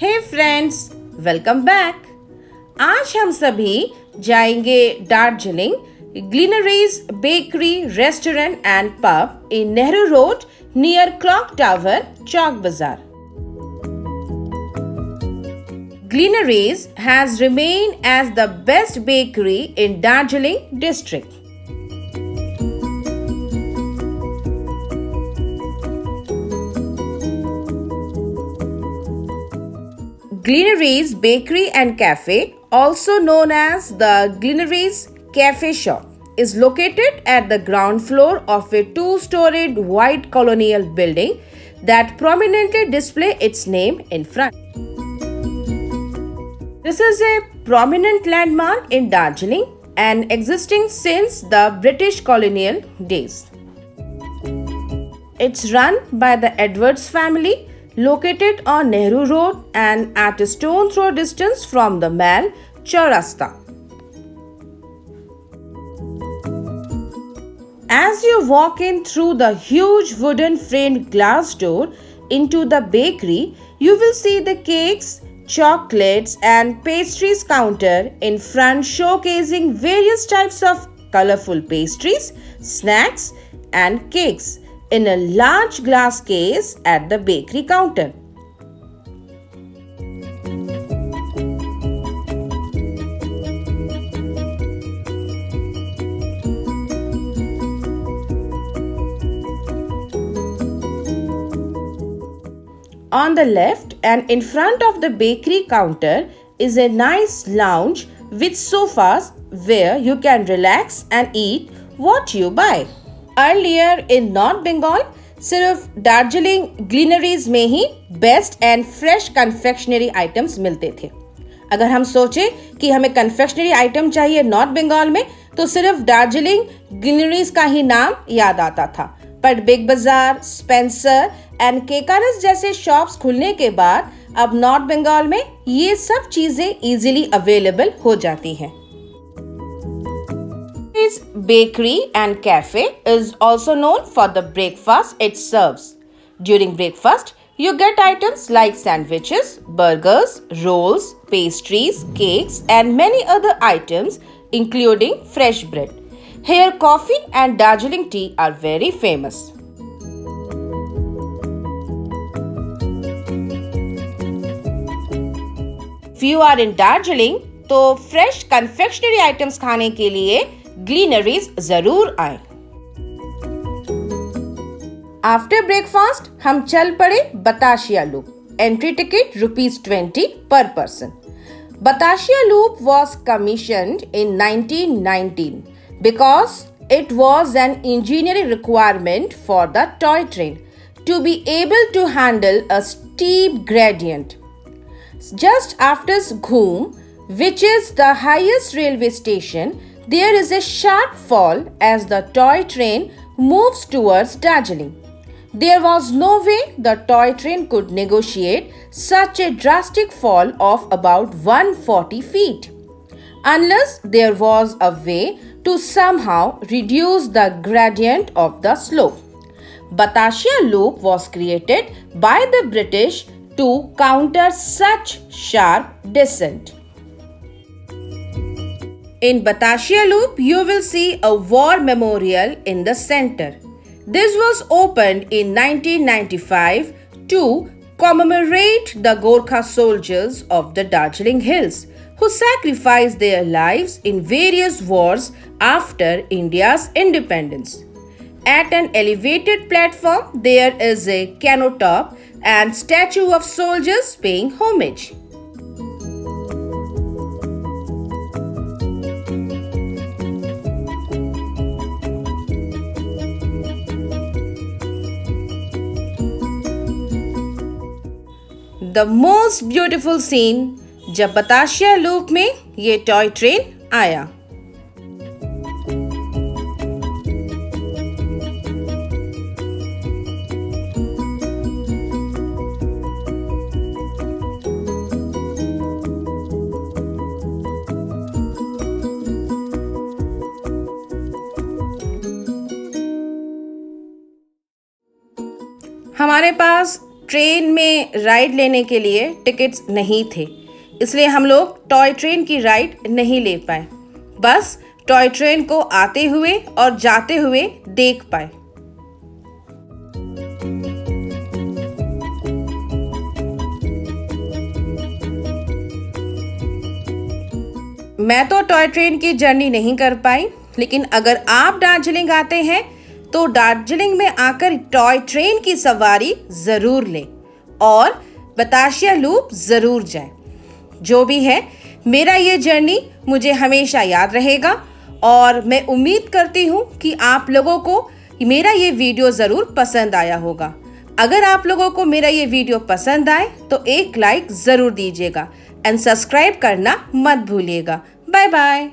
हे friends, welcome back. आज हम सभी जाएंगे Darjeeling Glenary's bakery restaurant and pub in Nehru road near clock tower, Chowk Bazaar. Gleanaries has remained as the best bakery in Darjeeling district. Gleanaries Bakery and Cafe, also known as the Gleanaries Cafe Shop, is located at the ground floor of a two-storied white colonial building that prominently display its name in front. This is a prominent landmark in Darjeeling and existing since the British colonial days. It's run by the Edwards family, located on Nehru Road and at a stone throw distance from the Mall Chaurasta. As you walk in through the huge wooden framed glass door into the bakery, you will see the cakes, chocolates and pastries counter in front showcasing various types of colorful pastries, snacks and cakes in a large glass case at the bakery counter. On the left and in front of the bakery counter is a nice lounge with sofas where you can relax and eat what you buy. Earlier in North Bengal, सिर्फ दार्जिलिंग ग्लिनरीज में ही best and fresh confectionery items मिलते थे। अगर हम सोचे कि हमें कन्फेक्शनरी आइटम चाहिए नॉर्थ बंगाल में, तो सिर्फ दार्जिलिंग ग्लिनरीज का ही नाम याद आता था। पर बिग बाजार, स्पेंसर एंड केकारस जैसे शॉप्स खुलने के बाद अब नॉर्थ बंगाल में ये सब चीजें इजीली अवेलेबल हो जाती हैं। This bakery and cafe is also known for the breakfast it serves. During breakfast, you get items like sandwiches, burgers, rolls, pastries, cakes and many other items including fresh bread. Here coffee and Darjeeling tea are very famous. If you are in Darjeeling, तो fresh confectionery items खाने के लिए ग्लिनरीज जरूर आए। After breakfast हम चल पड़े बताशिया loop. Entry ticket ₹20 per person. Batasia loop was commissioned in 1919 because it was an engineering requirement for the toy train to be able to handle a steep gradient. Just after Ghoom, which is the highest railway station, there is a sharp fall as the toy train moves towards Darjeeling. There was no way the toy train could negotiate such a drastic fall of about 140 feet, unless there was a way to somehow reduce the gradient of the slope. बताशिया Loop was created by the British to counter such sharp descent. In बताशिया Loop, you will see a war memorial in the center. This was opened in 1995 to commemorate the Gorkha soldiers of the Darjeeling Hills who sacrificed their lives in various wars after India's independence. At an elevated platform, there is a canoptop and statue of soldiers paying homage. The most beautiful scene जब बताशिया loop में ये toy train आया। हमारे पास train में ride लेने के लिए tickets नहीं थे, इसलिए हम लोग टॉय ट्रेन की राइड नहीं ले पाए। बस टॉय ट्रेन को आते हुए और जाते हुए देख पाए। मैं तो टॉय ट्रेन की जर्नी नहीं कर पाई, लेकिन अगर आप दार्जिलिंग आते हैं तो दार्जिलिंग में आकर टॉय ट्रेन की सवारी ज़रूर लें और बतासिया लूप ज़रूर जाएं। जो भी है, मेरा ये जर्नी मुझे हमेशा याद रहेगा और मैं उम्मीद करती हूँ कि आप लोगों को मेरा ये वीडियो ज़रूर पसंद आया होगा। अगर आप लोगों को मेरा ये वीडियो पसंद आए तो एक लाइक ज़रूर दीजिएगा एंड सब्सक्राइब करना मत भूलिएगा। Bye bye.